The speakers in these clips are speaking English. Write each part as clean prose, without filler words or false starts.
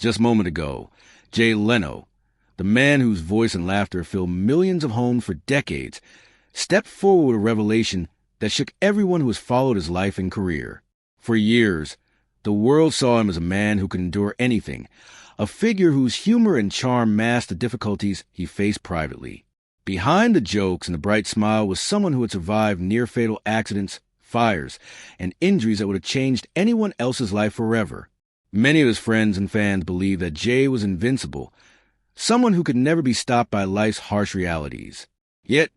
Just a moment ago, Jay Leno, the man whose voice and laughter filled millions of homes for decades, stepped forward with a revelation that shook everyone who has followed his life and career. For years, the world saw him as a man who could endure anything, a figure whose humor and charm masked the difficulties he faced privately. Behind the jokes and the bright smile was someone who had survived near-fatal accidents, fires, and injuries that would have changed anyone else's life forever. Many of his friends and fans believed that Jay was invincible, someone who could never be stopped by life's harsh realities. Yet,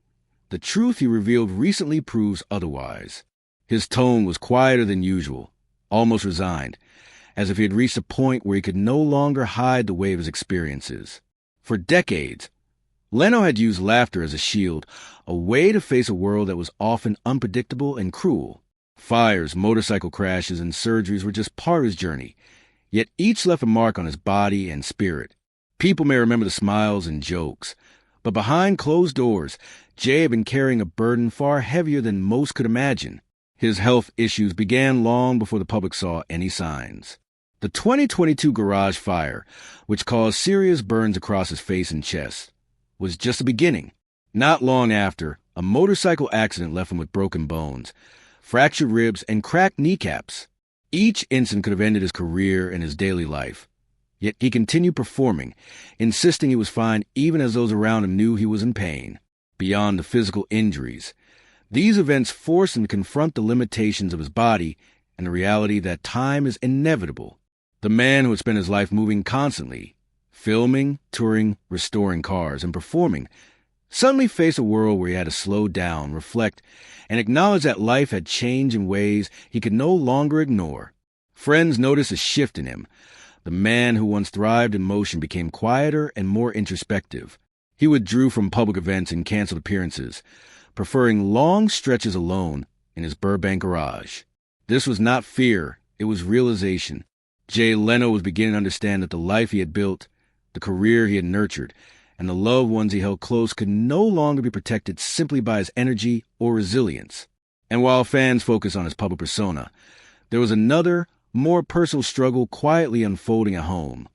the truth he revealed recently proves otherwise. His tone was quieter than usual, almost resigned, as if he had reached a point where he could no longer hide the weight of his experiences. For decades, Leno had used laughter as a shield, a way to face a world that was often unpredictable and cruel. Fires, motorcycle crashes, and surgeries were just part of his journey, yet each left a mark on his body and spirit. People may remember the smiles and jokes, but behind closed doors, Jay had been carrying a burden far heavier than most could imagine. His health issues began long before the public saw any signs. The 2022 garage fire, which caused serious burns across his face and chest, was just the beginning. Not long after, a motorcycle accident left him with broken bones, fractured ribs, and cracked kneecaps. Each incident could have ended his career and his daily life. Yet he continued performing, insisting he was fine even as those around him knew he was in pain. Beyond the physical injuries, these events forced him to confront the limitations of his body and the reality that time is inevitable. The man who had spent his life moving constantly, filming, touring, restoring cars, and performing, suddenly faced a world where he had to slow down, reflect, and acknowledge that life had changed in ways he could no longer ignore. Friends noticed a shift in him. The man who once thrived in motion became quieter and more introspective. He withdrew from public events and canceled appearances, preferring long stretches alone in his Burbank garage. This was not fear, it was realization. Jay Leno was beginning to understand that the life he had built, the career he had nurtured, and the loved ones he held close could no longer be protected simply by his energy or resilience. And while fans focused on his public persona, there was another, more personal struggle quietly unfolding at home,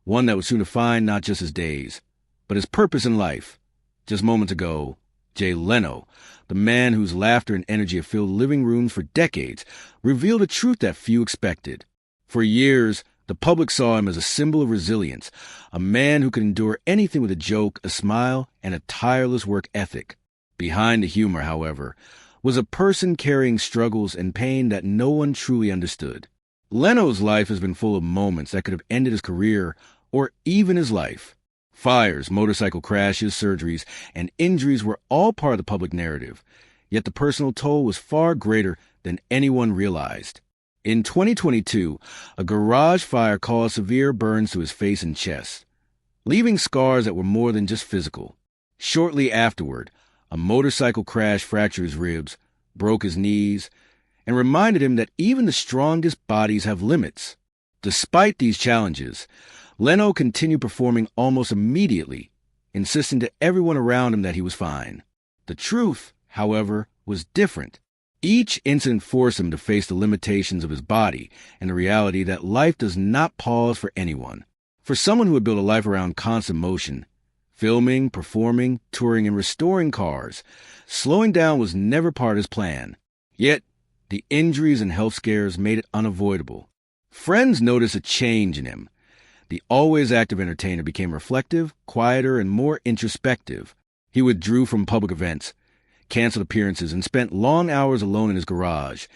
one that would soon define not just his days, but his purpose in life. Just moments ago, Jay Leno, the man whose laughter and energy have filled living rooms for decades, revealed a truth that few expected. For years, the public saw him as a symbol of resilience, a man who could endure anything with a joke, a smile, and a tireless work ethic. Behind the humor, however, was a person carrying struggles and pain that no one truly understood. Leno's life has been full of moments that could have ended his career or even his life. Fires, motorcycle crashes, surgeries, and injuries were all part of the public narrative, yet the personal toll was far greater than anyone realized. In 2022, a garage fire caused severe burns to his face and chest, leaving scars that were more than just physical. Shortly afterward, a motorcycle crash fractured his ribs, broke his knees, and reminded him that even the strongest bodies have limits. Despite these challenges, Leno continued performing almost immediately, insisting to everyone around him that he was fine. The truth, however, was different. Each incident forced him to face the limitations of his body and the reality that life does not pause for anyone. For someone who had built a life around constant motion, filming, performing, touring, and restoring cars, slowing down was never part of his plan. Yet, the injuries and health scares made it unavoidable. Friends noticed a change in him. The always active entertainer became reflective, quieter, and more introspective. He withdrew from public events, canceled appearances, and spent long hours alone in his garage,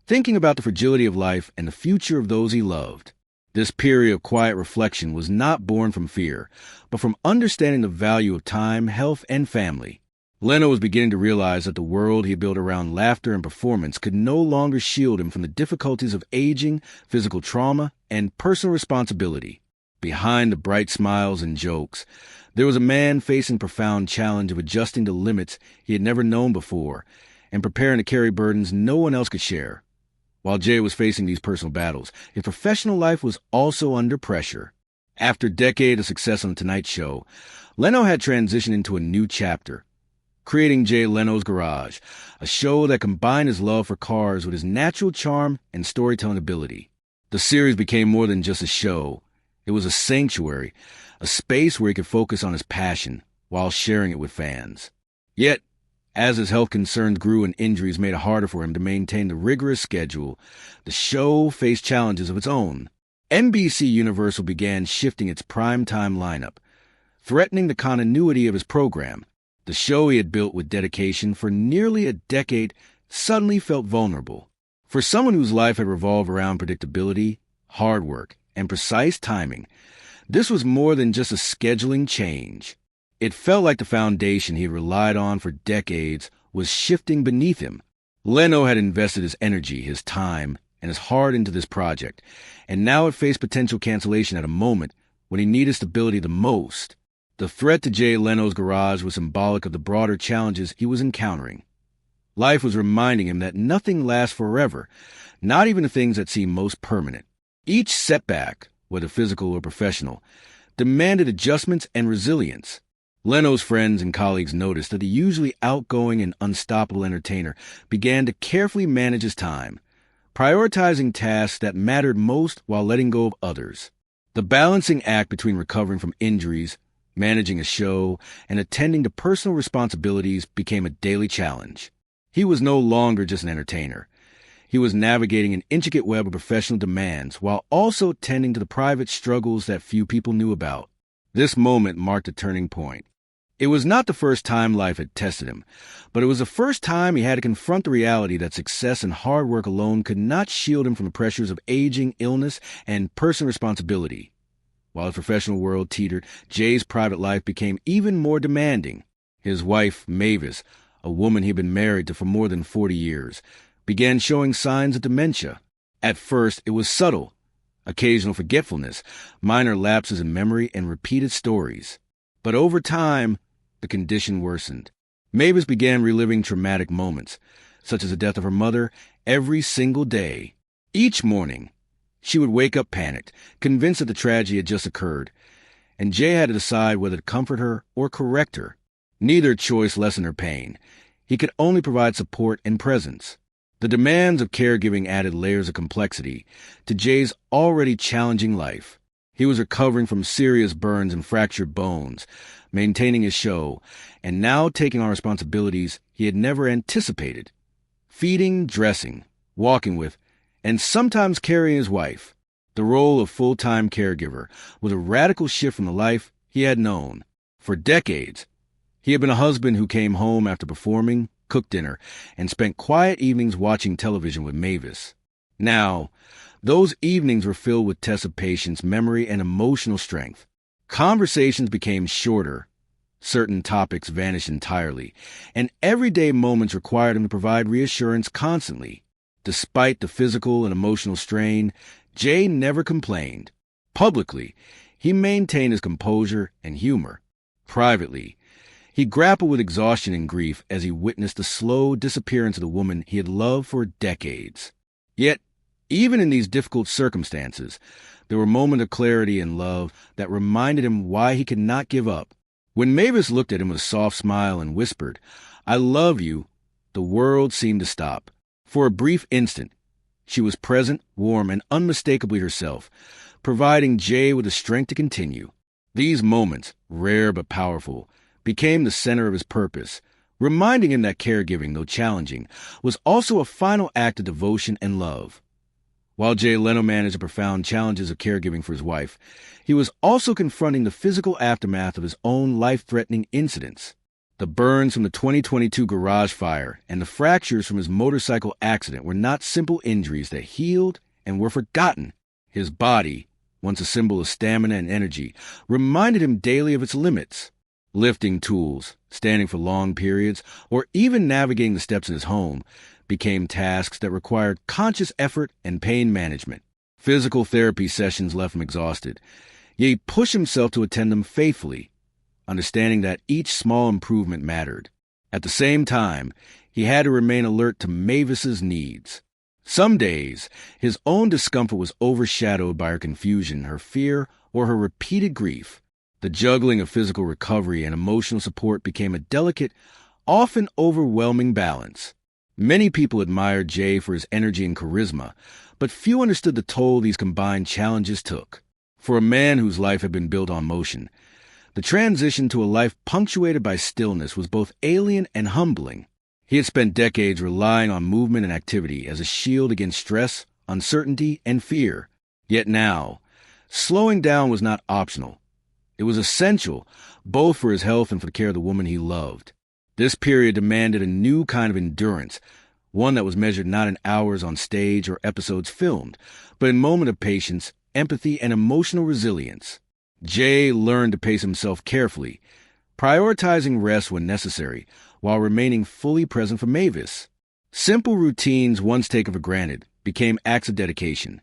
thinking about the fragility of life and the future of those he loved. This period of quiet reflection was not born from fear, but from understanding the value of time, health, and family. Leno was beginning to realize that the world he had built around laughter and performance could no longer shield him from the difficulties of aging, physical trauma, and personal responsibility. Behind the bright smiles and jokes, there was a man facing the profound challenge of adjusting to limits he had never known before and preparing to carry burdens no one else could share. While Jay was facing these personal battles, his professional life was also under pressure. After a decade of success on The Tonight Show, Leno had transitioned into a new chapter, creating Jay Leno's Garage, a show that combined his love for cars with his natural charm and storytelling ability. The series became more than just a show. It was a sanctuary, a space where he could focus on his passion while sharing it with fans. Yet, as his health concerns grew and injuries made it harder for him to maintain the rigorous schedule, the show faced challenges of its own. NBC Universal began shifting its primetime lineup, threatening the continuity of his program. The show he had built with dedication for nearly a decade suddenly felt vulnerable. For someone whose life had revolved around predictability, hard work, and precise timing, this was more than just a scheduling change. It felt like the foundation he had relied on for decades was shifting beneath him. Leno had invested his energy, his time, and his heart into this project, and now it faced potential cancellation at a moment when he needed stability the most. The threat to Jay Leno's garage was symbolic of the broader challenges he was encountering. Life was reminding him that nothing lasts forever, not even the things that seem most permanent. Each setback, whether physical or professional, demanded adjustments and resilience. Leno's friends and colleagues noticed that the usually outgoing and unstoppable entertainer began to carefully manage his time, prioritizing tasks that mattered most while letting go of others. The balancing act between recovering from injuries, managing a show, and attending to personal responsibilities became a daily challenge. He was no longer just an entertainer. He was navigating an intricate web of professional demands while also tending to the private struggles that few people knew about. This moment marked a turning point. It was not the first time life had tested him, but it was the first time he had to confront the reality that success and hard work alone could not shield him from the pressures of aging, illness, and personal responsibility. While his professional world teetered, Jay's private life became even more demanding. His wife, Mavis, a woman he'd been married to for more than 40 years, began showing signs of dementia. At first, it was subtle, occasional forgetfulness, minor lapses in memory, and repeated stories. But over time, the condition worsened. Mavis began reliving traumatic moments, such as the death of her mother, every single day. Each morning, she would wake up panicked, convinced that the tragedy had just occurred, and Jay had to decide whether to comfort her or correct her. Neither choice lessened her pain. He could only provide support and presence. The demands of caregiving added layers of complexity to Jay's already challenging life. He was recovering from serious burns and fractured bones, maintaining his show, and now taking on responsibilities he had never anticipated. Feeding, dressing, walking with, and sometimes carrying his wife. The role of full-time caregiver was a radical shift from the life he had known. For decades, he had been a husband who came home after performing, cooked dinner, and spent quiet evenings watching television with Mavis. Now, those evenings were filled with tests of patience, memory, and emotional strength. Conversations became shorter. Certain topics vanished entirely, and everyday moments required him to provide reassurance constantly. Despite the physical and emotional strain, Jay never complained. Publicly, he maintained his composure and humor. Privately, he grappled with exhaustion and grief as he witnessed the slow disappearance of the woman he had loved for decades. Yet, even in these difficult circumstances, there were moments of clarity and love that reminded him why he could not give up. When Mavis looked at him with a soft smile and whispered, "I love you," the world seemed to stop. For a brief instant, she was present, warm, and unmistakably herself, providing Jay with the strength to continue. These moments, rare but powerful, became the center of his purpose, reminding him that caregiving, though challenging, was also a final act of devotion and love. While Jay Leno managed the profound challenges of caregiving for his wife, he was also confronting the physical aftermath of his own life-threatening incidents. The burns from the 2022 garage fire and the fractures from his motorcycle accident were not simple injuries that healed and were forgotten. His body, once a symbol of stamina and energy, reminded him daily of its limits. Lifting tools, standing for long periods, or even navigating the steps in his home became tasks that required conscious effort and pain management. Physical therapy sessions left him exhausted, yet he pushed himself to attend them faithfully, understanding that each small improvement mattered. At the same time, he had to remain alert to Mavis's needs. Some days, his own discomfort was overshadowed by her confusion, her fear, or her repeated grief. The juggling of physical recovery and emotional support became a delicate, often overwhelming balance. Many people admired Jay for his energy and charisma, but few understood the toll these combined challenges took. For a man whose life had been built on motion, the transition to a life punctuated by stillness was both alien and humbling. He had spent decades relying on movement and activity as a shield against stress, uncertainty, and fear. Yet now, slowing down was not optional. It was essential, both for his health and for the care of the woman he loved. This period demanded a new kind of endurance, one that was measured not in hours on stage or episodes filmed, but in moments of patience, empathy, and emotional resilience. Jay learned to pace himself carefully, prioritizing rest when necessary, while remaining fully present for Mavis. Simple routines once taken for granted became acts of dedication,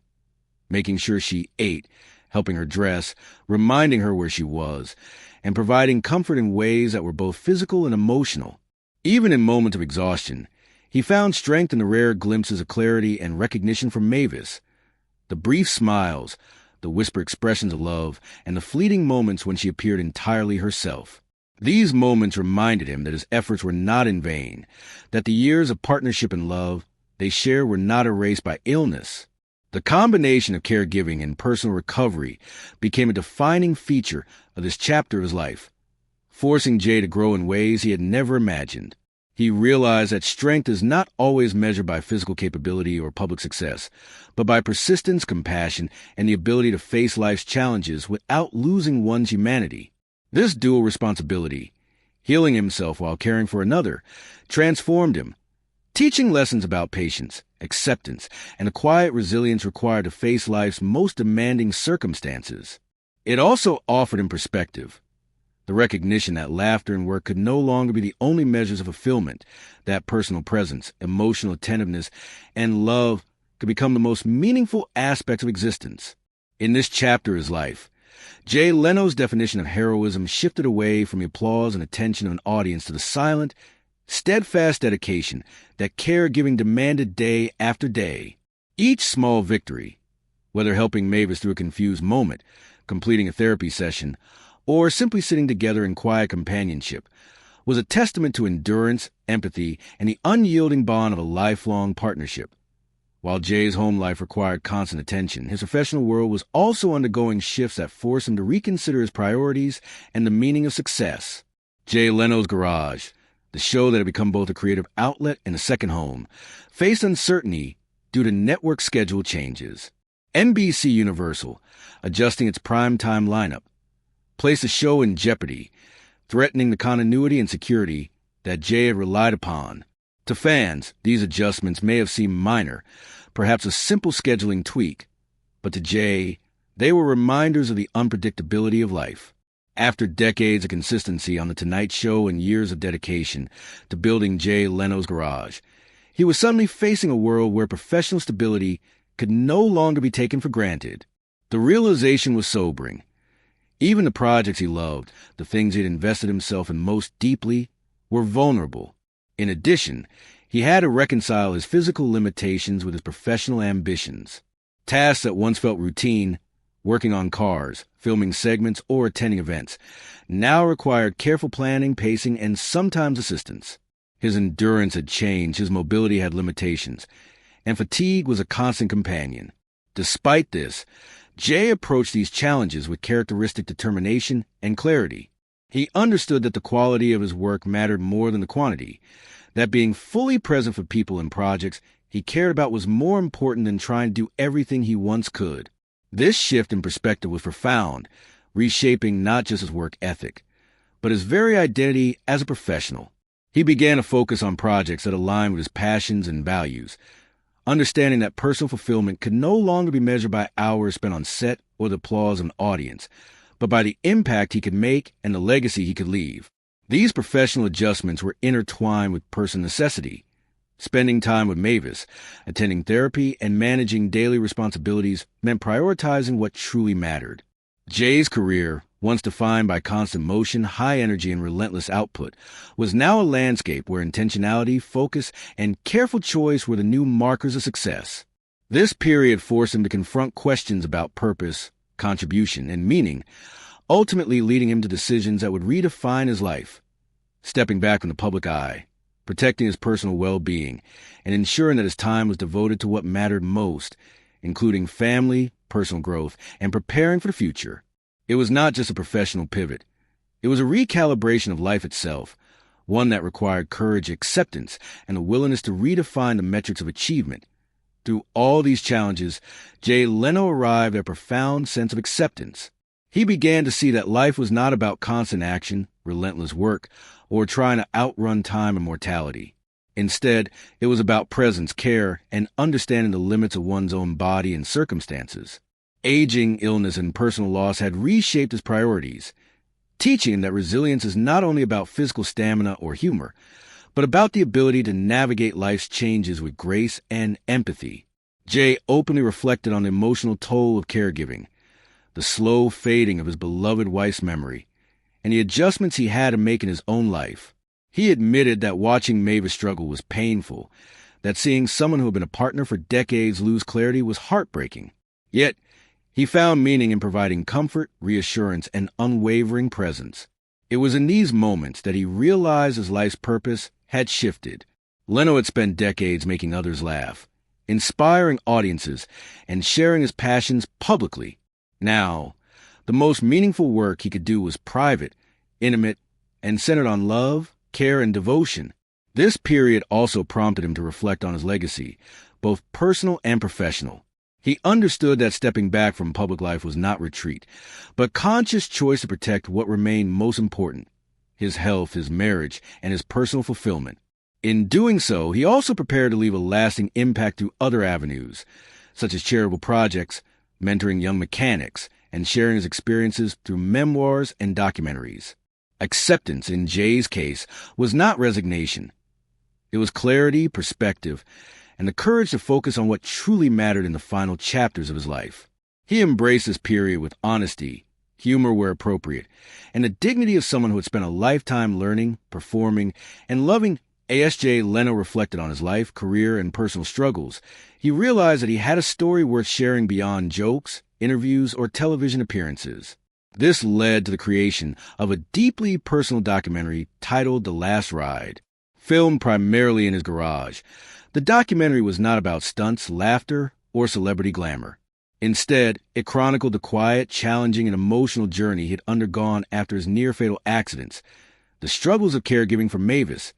making sure she ate, helping her dress, reminding her where she was, and providing comfort in ways that were both physical and emotional. Even in moments of exhaustion, he found strength in the rare glimpses of clarity and recognition from Mavis. The brief smiles, the whispered expressions of love, and the fleeting moments when she appeared entirely herself. These moments reminded him that his efforts were not in vain, that the years of partnership and love they shared were not erased by illness. The combination of caregiving and personal recovery became a defining feature of this chapter of his life, forcing Jay to grow in ways he had never imagined. He realized that strength is not always measured by physical capability or public success, but by persistence, compassion, and the ability to face life's challenges without losing one's humanity. This dual responsibility, healing himself while caring for another, transformed him, teaching lessons about patience, acceptance, and the quiet resilience required to face life's most demanding circumstances. It also offered him perspective, the recognition that laughter and work could no longer be the only measures of fulfillment, that personal presence, emotional attentiveness, and love could become the most meaningful aspects of existence. In this chapter of his life, Jay Leno's definition of heroism shifted away from the applause and attention of an audience to the silent, steadfast dedication that caregiving demanded day after day. Each small victory, whether helping Mavis through a confused moment, completing a therapy session, or simply sitting together in quiet companionship, was a testament to endurance, empathy, and the unyielding bond of a lifelong partnership. While Jay's home life required constant attention, his professional world was also undergoing shifts that forced him to reconsider his priorities and the meaning of success. Jay Leno's Garage, the show that had become both a creative outlet and a second home, faced uncertainty due to network schedule changes. NBC Universal, adjusting its primetime lineup, placed the show in jeopardy, threatening the continuity and security that Jay had relied upon. To fans, these adjustments may have seemed minor, perhaps a simple scheduling tweak, but to Jay, they were reminders of the unpredictability of life. After decades of consistency on The Tonight Show and years of dedication to building Jay Leno's Garage, he was suddenly facing a world where professional stability could no longer be taken for granted. The realization was sobering. Even the projects he loved, the things he had invested himself in most deeply, were vulnerable. In addition, he had to reconcile his physical limitations with his professional ambitions. Tasks that once felt routine, working on cars, filming segments, or attending events, now required careful planning, pacing, and sometimes assistance. His endurance had changed, his mobility had limitations, and fatigue was a constant companion. Despite this, Jay approached these challenges with characteristic determination and clarity. He understood that the quality of his work mattered more than the quantity, that being fully present for people and projects he cared about was more important than trying to do everything he once could. This shift in perspective was profound, reshaping not just his work ethic, but his very identity as a professional. He began to focus on projects that aligned with his passions and values, understanding that personal fulfillment could no longer be measured by hours spent on set or the applause of an audience, but by the impact he could make and the legacy he could leave. These professional adjustments were intertwined with personal necessity. Spending time with Mavis, attending therapy, and managing daily responsibilities meant prioritizing what truly mattered. Jay's career, once defined by constant motion, high energy, and relentless output, was now a landscape where intentionality, focus, and careful choice were the new markers of success. This period forced him to confront questions about purpose, contribution, and meaning, ultimately leading him to decisions that would redefine his life. Stepping back from the public eye, protecting his personal well-being, and ensuring that his time was devoted to what mattered most, including family, personal growth, and preparing for the future. It was not just a professional pivot. It was a recalibration of life itself, one that required courage, acceptance, and a willingness to redefine the metrics of achievement. Through all these challenges, Jay Leno arrived at a profound sense of acceptance. He began to see that life was not about constant action, relentless work, or trying to outrun time and mortality. Instead, it was about presence, care, and understanding the limits of one's own body and circumstances. Aging, illness, and personal loss had reshaped his priorities, teaching him that resilience is not only about physical stamina or humor, but about the ability to navigate life's changes with grace and empathy. Jay openly reflected on the emotional toll of caregiving, the slow fading of his beloved wife's memory, and the adjustments he had to make in his own life. He admitted that watching Mavis struggle was painful, that seeing someone who had been a partner for decades lose clarity was heartbreaking. Yet, he found meaning in providing comfort, reassurance, and unwavering presence. It was in these moments that he realized his life's purpose had shifted. Leno had spent decades making others laugh, inspiring audiences, and sharing his passions publicly. Now, the most meaningful work he could do was private, intimate, and centered on love, care, and devotion. This period also prompted him to reflect on his legacy, both personal and professional. He understood that stepping back from public life was not retreat, but conscious choice to protect what remained most important: his health, his marriage, and his personal fulfillment. In doing so, he also prepared to leave a lasting impact through other avenues, such as charitable projects, mentoring young mechanics, and sharing his experiences through memoirs and documentaries. Acceptance, in Jay's case, was not resignation. It was clarity, perspective, and the courage to focus on what truly mattered in the final chapters of his life. He embraced this period with honesty, humor where appropriate, and the dignity of someone who had spent a lifetime learning, performing, and loving. As Jay Leno reflected on his life, career, and personal struggles, he realized that he had a story worth sharing beyond jokes, interviews, or television appearances. This led to the creation of a deeply personal documentary titled The Last Ride. Filmed primarily in his garage, the documentary was not about stunts, laughter, or celebrity glamour. Instead, it chronicled the quiet, challenging, and emotional journey he had undergone after his near-fatal accidents, the struggles of caregiving for Mavis,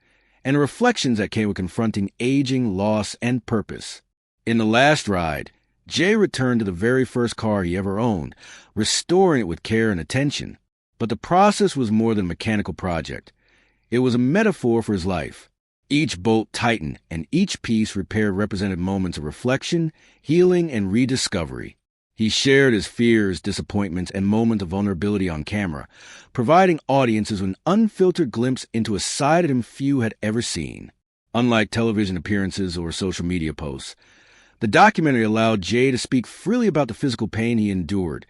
and the reflections that came with confronting aging, loss, and purpose. In The Last Ride, Jay returned to the very first car he ever owned, restoring it with care and attention. But the process was more than a mechanical project. It was a metaphor for his life. Each bolt tightened, and each piece repaired represented moments of reflection, healing, and rediscovery. He shared his fears, disappointments, and moments of vulnerability on camera, providing audiences with an unfiltered glimpse into a side of him few had ever seen. Unlike television appearances or social media posts, the documentary allowed Jay to speak freely about the physical pain he endured,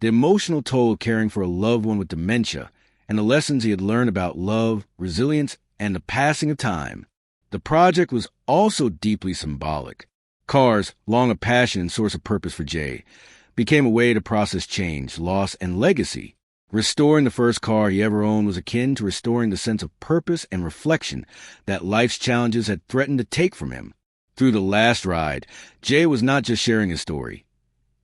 the emotional toll of caring for a loved one with dementia, and the lessons he had learned about love, resilience, and the passing of time. The project was also deeply symbolic. Cars, long a passion and source of purpose for Jay, became a way to process change, loss, and legacy. Restoring the first car he ever owned was akin to restoring the sense of purpose and reflection that life's challenges had threatened to take from him. Through The Last Ride, Jay was not just sharing his story.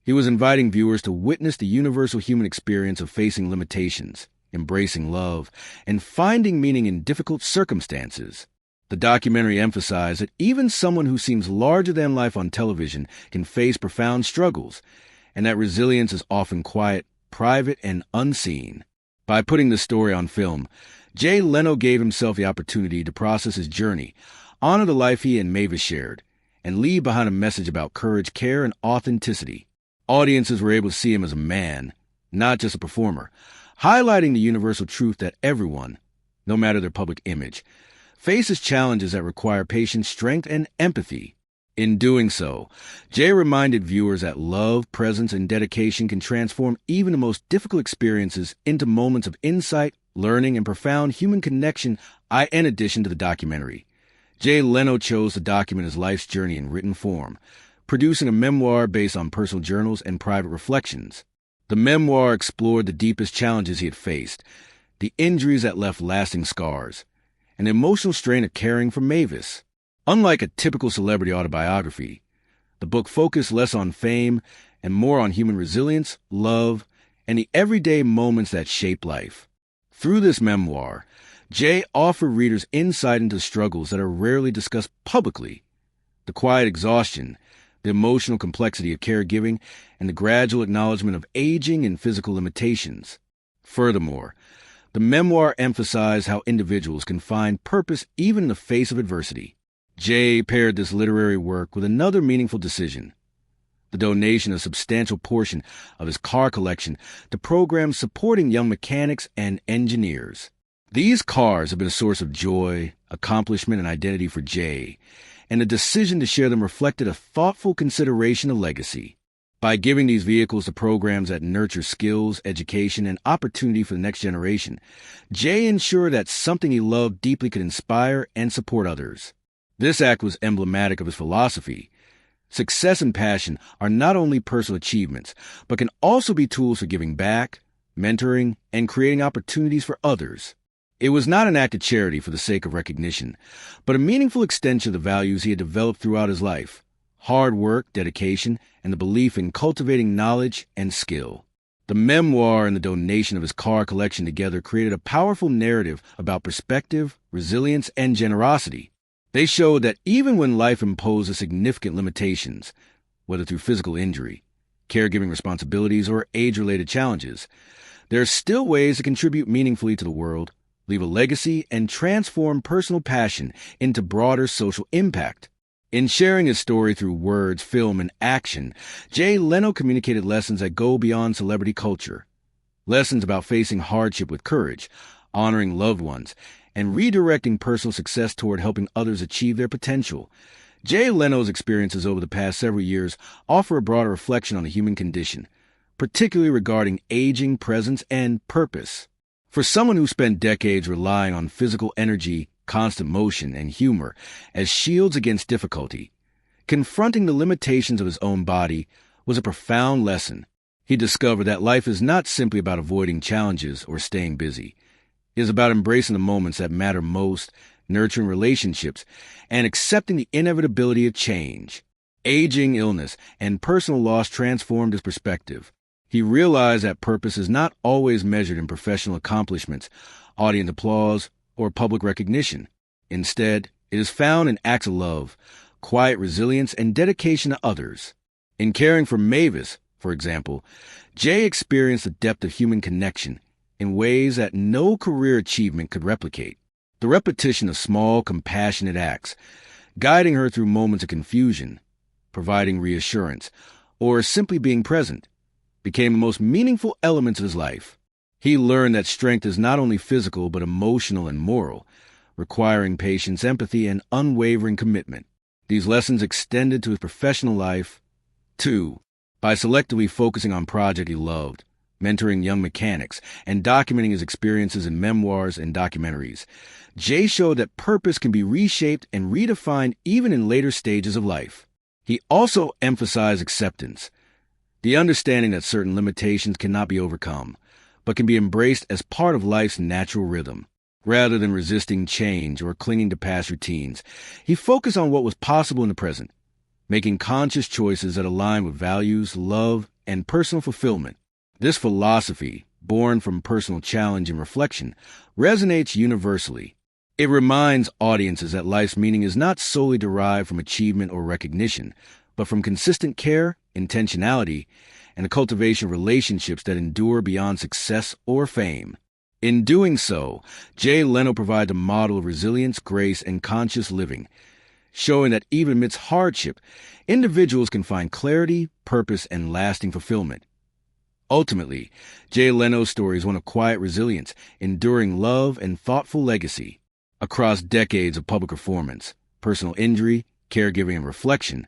He was inviting viewers to witness the universal human experience of facing limitations, embracing love, and finding meaning in difficult circumstances. The documentary emphasized that even someone who seems larger than life on television can face profound struggles, and that resilience is often quiet, private, and unseen. By putting the story on film, Jay Leno gave himself the opportunity to process his journey, honor the life he and Mavis shared, and leave behind a message about courage, care, and authenticity. Audiences were able to see him as a man, not just a performer, highlighting the universal truth that everyone, no matter their public image, faces challenges that require patience, strength, and empathy. In doing so, Jay reminded viewers that love, presence, and dedication can transform even the most difficult experiences into moments of insight, learning, and profound human connection. In addition to the documentary, Jay Leno chose to document his life's journey in written form, producing a memoir based on personal journals and private reflections. The memoir explored the deepest challenges he had faced, the injuries that left lasting scars, and the emotional strain of caring for Mavis. Unlike a typical celebrity autobiography, the book focused less on fame and more on human resilience, love, and the everyday moments that shape life. Through this memoir, Jay offered readers insight into struggles that are rarely discussed publicly: the quiet exhaustion, the emotional complexity of caregiving, and the gradual acknowledgement of aging and physical limitations. Furthermore, the memoir emphasized how individuals can find purpose even in the face of adversity. Jay paired this literary work with another meaningful decision: the donation of a substantial portion of his car collection to programs supporting young mechanics and engineers. These cars have been a source of joy, accomplishment, and identity for Jay, and the decision to share them reflected a thoughtful consideration of legacy. By giving these vehicles to programs that nurture skills, education, and opportunity for the next generation, Jay ensured that something he loved deeply could inspire and support others. This act was emblematic of his philosophy. Success and passion are not only personal achievements, but can also be tools for giving back, mentoring, and creating opportunities for others. It was not an act of charity for the sake of recognition, but a meaningful extension of the values he had developed throughout his life: hard work, dedication, and the belief in cultivating knowledge and skill. The memoir and the donation of his car collection together created a powerful narrative about perspective, resilience, and generosity. They showed that even when life imposes significant limitations, whether through physical injury, caregiving responsibilities, or age-related challenges, there are still ways to contribute meaningfully to the world, leave a legacy, and transform personal passion into broader social impact. In sharing his story through words, film, and action, Jay Leno communicated lessons that go beyond celebrity culture. Lessons about facing hardship with courage, honoring loved ones, and redirecting personal success toward helping others achieve their potential. Jay Leno's experiences over the past several years offer a broader reflection on the human condition, particularly regarding aging, presence, and purpose. For someone who spent decades relying on physical energy, constant motion, and humor as shields against difficulty, confronting the limitations of his own body was a profound lesson. He discovered that life is not simply about avoiding challenges or staying busy. It is about embracing the moments that matter most, nurturing relationships, and accepting the inevitability of change. Aging, illness, and personal loss transformed his perspective. He realized that purpose is not always measured in professional accomplishments, audience applause, or public recognition. Instead, it is found in acts of love, quiet resilience, and dedication to others. In caring for Mavis, for example, Jay experienced the depth of human connection in ways that no career achievement could replicate. The repetition of small, compassionate acts, guiding her through moments of confusion, providing reassurance, or simply being present, became the most meaningful elements of his life. He learned that strength is not only physical but emotional and moral, requiring patience, empathy, and unwavering commitment. These lessons extended to his professional life, too. By selectively focusing on projects he loved, mentoring young mechanics, and documenting his experiences in memoirs and documentaries, Jay showed that purpose can be reshaped and redefined even in later stages of life. He also emphasized acceptance, the understanding that certain limitations cannot be overcome, but can be embraced as part of life's natural rhythm. Rather than resisting change or clinging to past routines, he focused on what was possible in the present, making conscious choices that align with values, love, and personal fulfillment. This philosophy, born from personal challenge and reflection, resonates universally. It reminds audiences that life's meaning is not solely derived from achievement or recognition, but from consistent care, intentionality, and the cultivation of relationships that endure beyond success or fame. In doing so, Jay Leno provides a model of resilience, grace, and conscious living, showing that even amidst hardship, individuals can find clarity, purpose, and lasting fulfillment. Ultimately, Jay Leno's story is one of quiet resilience, enduring love, and thoughtful legacy. Across decades of public performance, personal injury, caregiving, and reflection,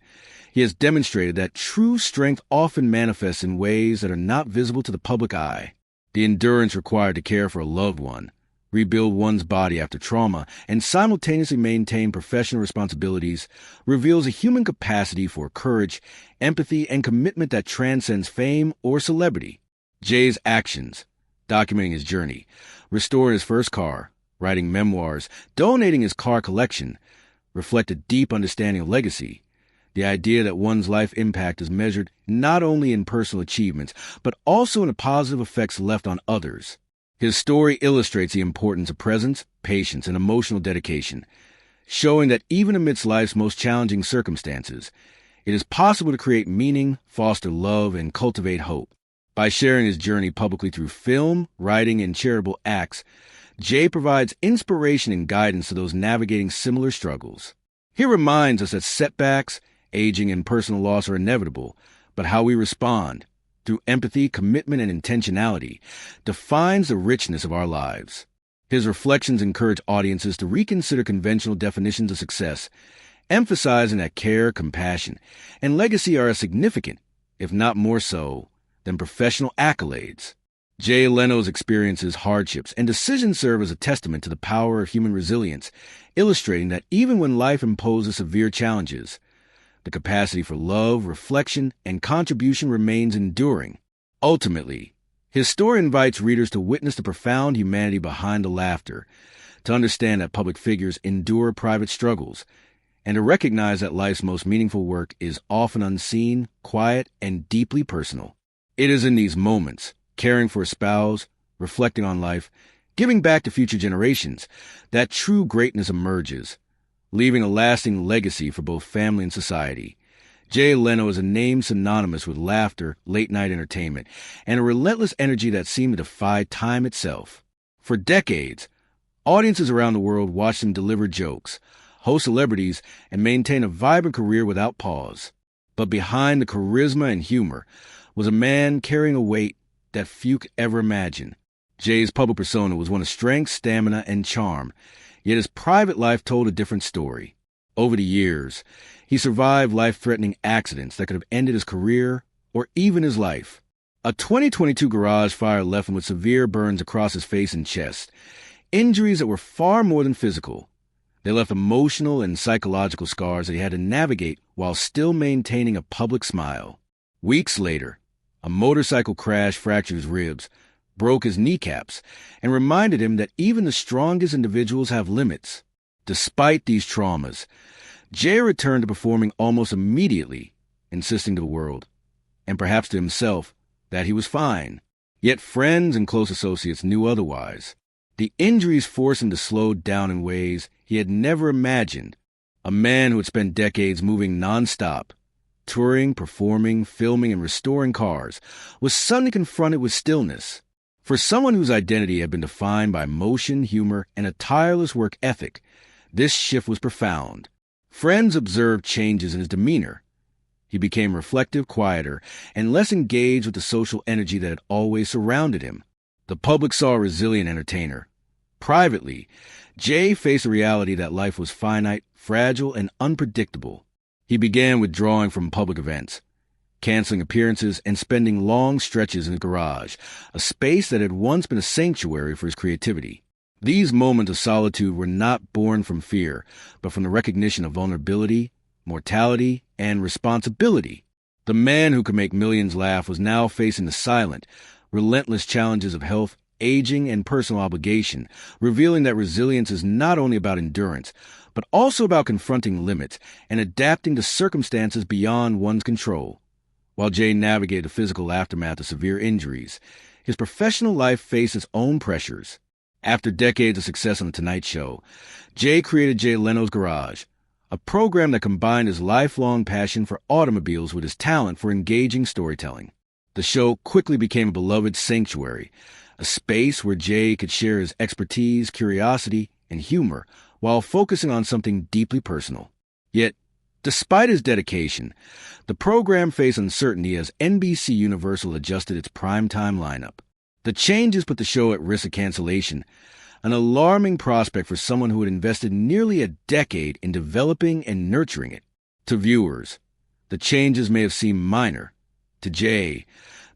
he has demonstrated that true strength often manifests in ways that are not visible to the public eye. The endurance required to care for a loved one, rebuild one's body after trauma, and simultaneously maintain professional responsibilities reveals a human capacity for courage, empathy, and commitment that transcends fame or celebrity. Jay's actions, documenting his journey, restoring his first car, writing memoirs, donating his car collection, reflect a deep understanding of legacy. The idea that one's life impact is measured not only in personal achievements, but also in the positive effects left on others. His story illustrates the importance of presence, patience, and emotional dedication, showing that even amidst life's most challenging circumstances, it is possible to create meaning, foster love, and cultivate hope. By sharing his journey publicly through film, writing, and charitable acts, Jay provides inspiration and guidance to those navigating similar struggles. He reminds us that setbacks, aging, and personal loss are inevitable, but how we respond, through empathy, commitment, and intentionality, defines the richness of our lives. His reflections encourage audiences to reconsider conventional definitions of success, emphasizing that care, compassion, and legacy are as significant, if not more so, than professional accolades. Jay Leno's experiences, hardships, and decisions serve as a testament to the power of human resilience, illustrating that even when life imposes severe challenges, the capacity for love, reflection, and contribution remains enduring. Ultimately, his story invites readers to witness the profound humanity behind the laughter, to understand that public figures endure private struggles, and to recognize that life's most meaningful work is often unseen, quiet, and deeply personal. It is in these moments, caring for a spouse, reflecting on life, giving back to future generations, that true greatness emerges, leaving a lasting legacy for both family and society. Jay Leno is a name synonymous with laughter, late-night entertainment, and a relentless energy that seemed to defy time itself. For decades, audiences around the world watched him deliver jokes, host celebrities, and maintain a vibrant career without pause. But behind the charisma and humor was a man carrying a weight that few could ever imagine. Jay's public persona was one of strength, stamina, and charm, yet his private life told a different story. Over the years, he survived life-threatening accidents that could have ended his career or even his life. A 2022 garage fire left him with severe burns across his face and chest, injuries that were far more than physical. They left emotional and psychological scars that he had to navigate while still maintaining a public smile. Weeks later, a motorcycle crash fractured his ribs, broke his kneecaps, and reminded him that even the strongest individuals have limits. Despite these traumas, Jay returned to performing almost immediately, insisting to the world, and perhaps to himself, that he was fine. Yet friends and close associates knew otherwise. The injuries forced him to slow down in ways he had never imagined. A man who had spent decades moving nonstop, touring, performing, filming, and restoring cars, was suddenly confronted with stillness. For someone whose identity had been defined by motion, humor, and a tireless work ethic, this shift was profound. Friends observed changes in his demeanor. He became reflective, quieter, and less engaged with the social energy that had always surrounded him. The public saw a resilient entertainer. Privately, Jay faced the reality that life was finite, fragile, and unpredictable. He began withdrawing from public events, canceling appearances, and spending long stretches in his garage, a space that had once been a sanctuary for his creativity. These moments of solitude were not born from fear, but from the recognition of vulnerability, mortality, and responsibility. The man who could make millions laugh was now facing the silent, relentless challenges of health, aging, and personal obligation, revealing that resilience is not only about endurance, but also about confronting limits and adapting to circumstances beyond one's control. While Jay navigated the physical aftermath of severe injuries, his professional life faced its own pressures. After decades of success on The Tonight Show, Jay created Jay Leno's Garage, a program that combined his lifelong passion for automobiles with his talent for engaging storytelling. The show quickly became a beloved sanctuary, a space where Jay could share his expertise, curiosity, and humor while focusing on something deeply personal. Yet, despite his dedication, the program faced uncertainty as NBC Universal adjusted its primetime lineup. The changes put the show at risk of cancellation, an alarming prospect for someone who had invested nearly a decade in developing and nurturing it. To viewers, the changes may have seemed minor. To Jay,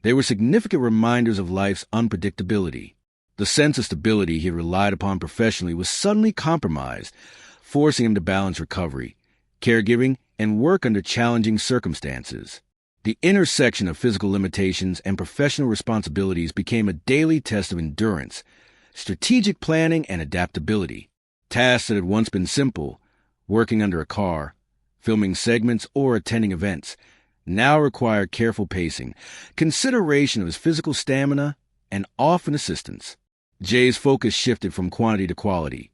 they were significant reminders of life's unpredictability. The sense of stability he relied upon professionally was suddenly compromised, forcing him to balance recovery, caregiving, and work under challenging circumstances. The intersection of physical limitations and professional responsibilities became a daily test of endurance, strategic planning, and adaptability. Tasks that had once been simple, working under a car, filming segments, or attending events now require careful pacing, consideration of his physical stamina, and often assistance. Jay's focus shifted from quantity to quality,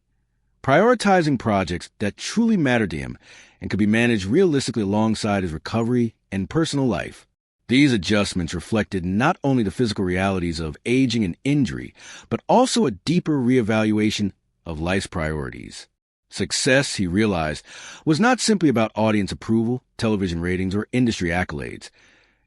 prioritizing projects that truly mattered to him and could be managed realistically alongside his recovery and personal life. These adjustments reflected not only the physical realities of aging and injury, but also a deeper reevaluation of life's priorities. Success, he realized, was not simply about audience approval, television ratings, or industry accolades.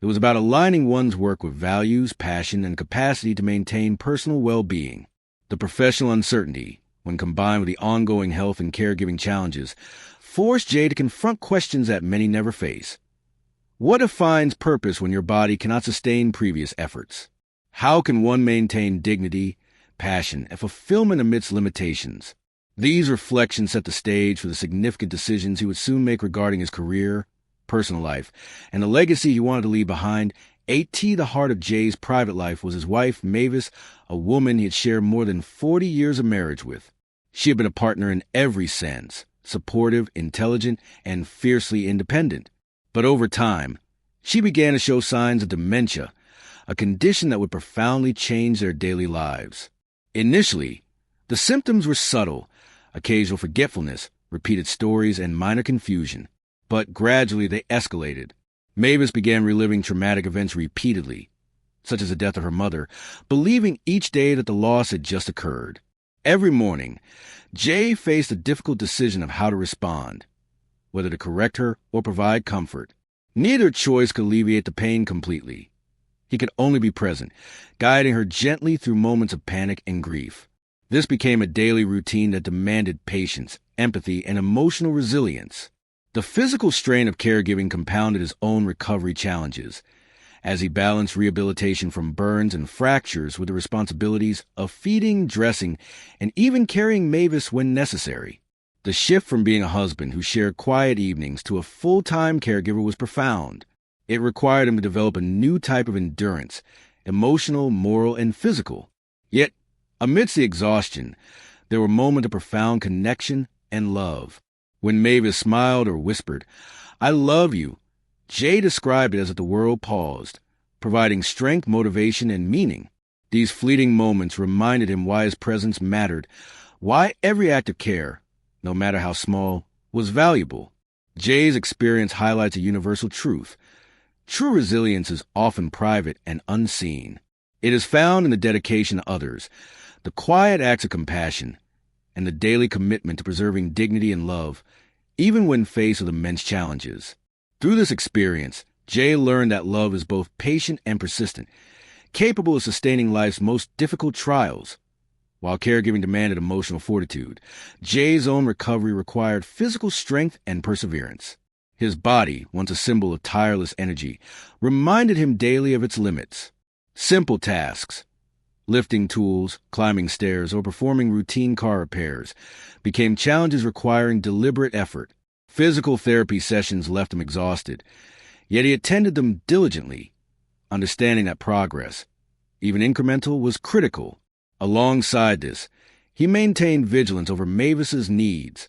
It was about aligning one's work with values, passion, and capacity to maintain personal well-being. The professional uncertainty, when combined with the ongoing health and caregiving challenges, forced Jay to confront questions that many never face. What defines purpose when your body cannot sustain previous efforts? How can one maintain dignity, passion, and fulfillment amidst limitations? These reflections set the stage for the significant decisions he would soon make regarding his career, personal life, and the legacy he wanted to leave behind. At the heart of Jay's private life was his wife, Mavis, a woman he had shared more than 40 years of marriage with. She had been a partner in every sense, supportive, intelligent, and fiercely independent. But over time, she began to show signs of dementia, a condition that would profoundly change their daily lives. Initially, the symptoms were subtle, occasional forgetfulness, repeated stories, and minor confusion. But gradually they escalated. Mavis began reliving traumatic events repeatedly, such as the death of her mother, believing each day that the loss had just occurred. Every morning, Jay faced a difficult decision of how to respond, whether to correct her or provide comfort. Neither choice could alleviate the pain completely. He could only be present, guiding her gently through moments of panic and grief. This became a daily routine that demanded patience, empathy, and emotional resilience. The physical strain of caregiving compounded his own recovery challenges, as he balanced rehabilitation from burns and fractures with the responsibilities of feeding, dressing, and even carrying Mavis when necessary. The shift from being a husband who shared quiet evenings to a full-time caregiver was profound. It required him to develop a new type of endurance, emotional, moral, and physical. Yet, amidst the exhaustion, there were moments of profound connection and love. When Mavis smiled or whispered, "I love you," Jay described it as if the world paused, providing strength, motivation, and meaning. These fleeting moments reminded him why his presence mattered, why every act of care, no matter how small, was valuable. Jay's experience highlights a universal truth. True resilience is often private and unseen. It is found in the dedication to others, the quiet acts of compassion, and the daily commitment to preserving dignity and love, even when faced with immense challenges. Through this experience, Jay learned that love is both patient and persistent, capable of sustaining life's most difficult trials. While caregiving demanded emotional fortitude, Jay's own recovery required physical strength and perseverance. His body, once a symbol of tireless energy, reminded him daily of its limits. Simple tasks, lifting tools, climbing stairs, or performing routine car repairs, became challenges requiring deliberate effort. Physical therapy sessions left him exhausted, yet he attended them diligently, understanding that progress, even incremental, was critical. Alongside this, he maintained vigilance over Mavis's needs,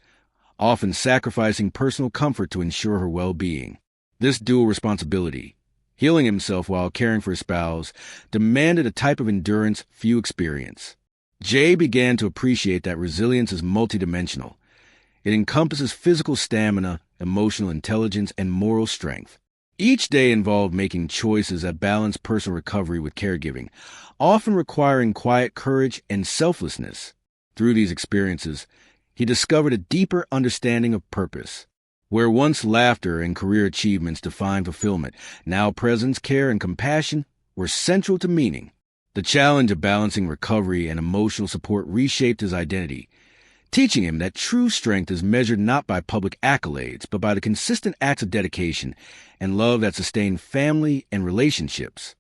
often sacrificing personal comfort to ensure her well-being. This dual responsibility, healing himself while caring for his spouse, demanded a type of endurance few experience. Jay began to appreciate that resilience is multidimensional. It encompasses physical stamina, emotional intelligence, and moral strength. Each day involved making choices that balance personal recovery with caregiving, often requiring quiet courage and selflessness. Through these experiences, he discovered a deeper understanding of purpose. Where once laughter and career achievements defined fulfillment, now presence, care, and compassion were central to meaning. The challenge of balancing recovery and emotional support reshaped his identity, teaching him that true strength is measured not by public accolades, but by the consistent acts of dedication and love that sustain family and relationships.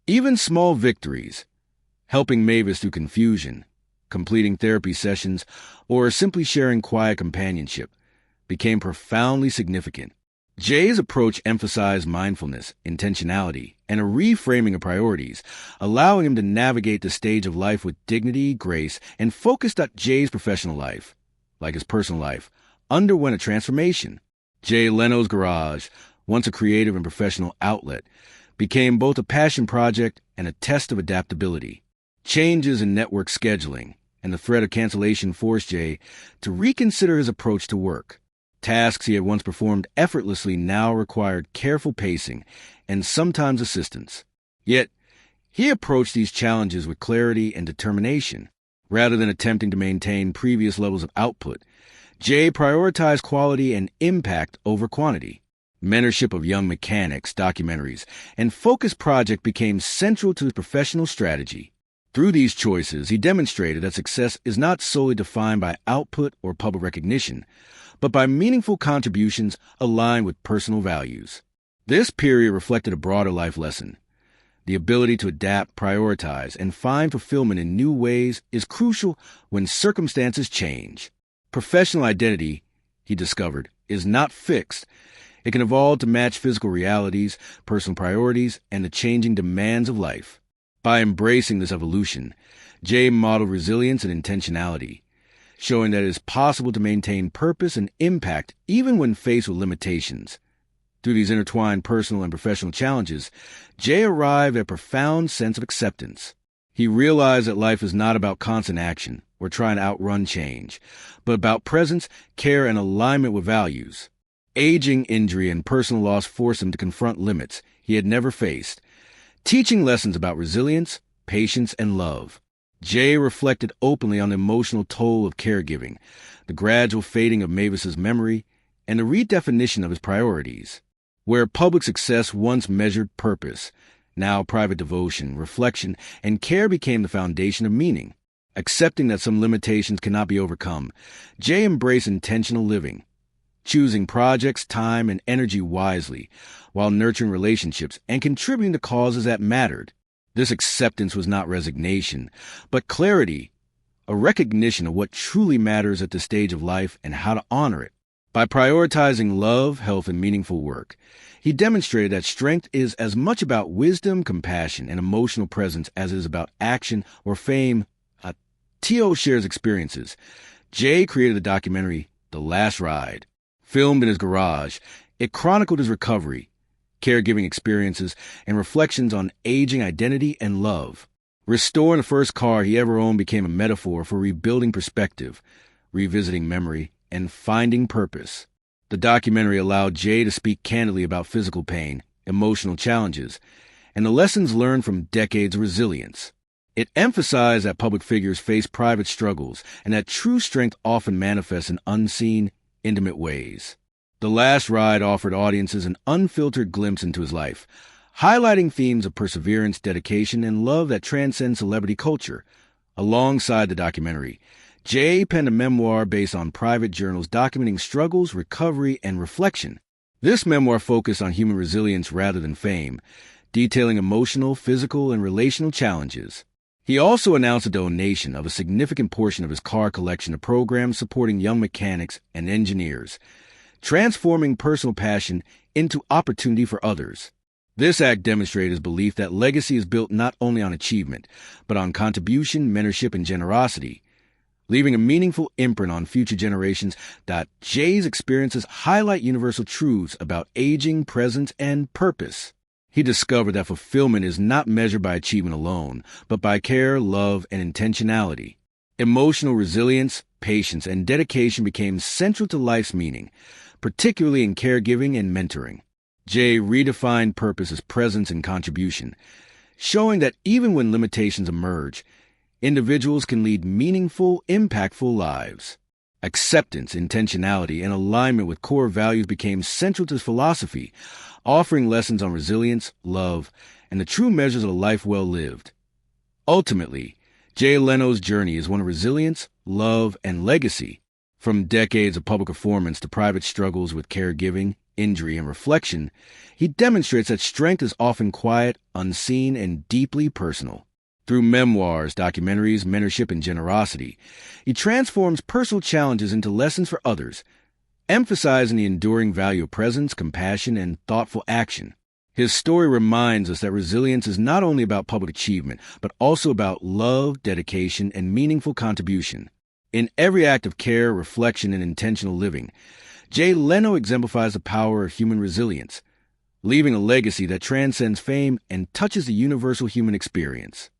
Even small victories, helping Mavis through confusion, completing therapy sessions, or simply sharing quiet companionship, became profoundly significant. Jay's approach emphasized mindfulness, intentionality, and a reframing of priorities, allowing him to navigate the stage of life with dignity, grace, and focus. Jay's professional life, like his personal life, underwent a transformation. Jay Leno's garage, once a creative and professional outlet, became both a passion project and a test of adaptability. Changes in network scheduling and the threat of cancellation forced Jay to reconsider his approach to work. Tasks he had once performed effortlessly now required careful pacing and sometimes assistance. Yet, he approached these challenges with clarity and determination. Rather than attempting to maintain previous levels of output, Jay prioritized quality and impact over quantity. Mentorship of young mechanics, documentaries, and focused project became central to his professional strategy. Through these choices, he demonstrated that success is not solely defined by output or public recognition, but by meaningful contributions aligned with personal values. This period reflected a broader life lesson. The ability to adapt, prioritize, and find fulfillment in new ways is crucial when circumstances change. Professional identity, he discovered, is not fixed. It can evolve to match physical realities, personal priorities, and the changing demands of life. By embracing this evolution, Jay modeled resilience and intentionality, showing that it is possible to maintain purpose and impact even when faced with limitations. Through these intertwined personal and professional challenges, Jay arrived at a profound sense of acceptance. He realized that life is not about constant action or trying to outrun change, but about presence, care, and alignment with values. Aging, injury, and personal loss forced him to confront limits he had never faced, teaching lessons about resilience, patience, and love. Jay reflected openly on the emotional toll of caregiving, the gradual fading of Mavis's memory, and the redefinition of his priorities. Where public success once measured purpose, now private devotion, reflection, and care became the foundation of meaning. Accepting that some limitations cannot be overcome, Jay embraced intentional living, choosing projects, time, and energy wisely, while nurturing relationships and contributing to causes that mattered. This acceptance was not resignation, but clarity, a recognition of what truly matters at this stage of life and how to honor it. By prioritizing love, health, and meaningful work, he demonstrated that strength is as much about wisdom, compassion, and emotional presence as it is about action or fame. T.O. shares experiences. Jay created the documentary The Last Ride. Filmed in his garage, it chronicled his recovery, caregiving experiences, and reflections on aging identity and love. Restoring the first car he ever owned became a metaphor for rebuilding perspective, revisiting memory, and finding purpose. The documentary allowed Jay to speak candidly about physical pain, emotional challenges, and the lessons learned from decades of resilience. It emphasized that public figures face private struggles and that true strength often manifests in unseen, intimate ways. The Last Ride offered audiences an unfiltered glimpse into his life, highlighting themes of perseverance, dedication, and love that transcend celebrity culture. Alongside the documentary, Jay penned a memoir based on private journals documenting struggles, recovery, and reflection. This memoir focused on human resilience rather than fame, detailing emotional, physical, and relational challenges. He also announced a donation of a significant portion of his car collection to programs supporting young mechanics and engineers, transforming personal passion into opportunity for others. This act demonstrated his belief that legacy is built not only on achievement, but on contribution, mentorship, and generosity, leaving a meaningful imprint on future generations. Jay's experiences highlight universal truths about aging, presence, and purpose. He discovered that fulfillment is not measured by achievement alone, but by care, love, and intentionality. Emotional resilience, patience, and dedication became central to life's meaning, particularly in caregiving and mentoring. Jay redefined purpose as presence and contribution, showing that even when limitations emerge, individuals can lead meaningful, impactful lives. Acceptance, intentionality, and alignment with core values became central to his philosophy, offering lessons on resilience, love, and the true measures of a life well lived. Ultimately, Jay Leno's journey is one of resilience, love, and legacy. From decades of public performance to private struggles with caregiving, injury, and reflection, he demonstrates that strength is often quiet, unseen, and deeply personal. Through memoirs, documentaries, mentorship, and generosity, he transforms personal challenges into lessons for others, emphasizing the enduring value of presence, compassion, and thoughtful action. His story reminds us that resilience is not only about public achievement, but also about love, dedication, and meaningful contribution. In every act of care, reflection, and intentional living, Jay Leno exemplifies the power of human resilience, leaving a legacy that transcends fame and touches the universal human experience.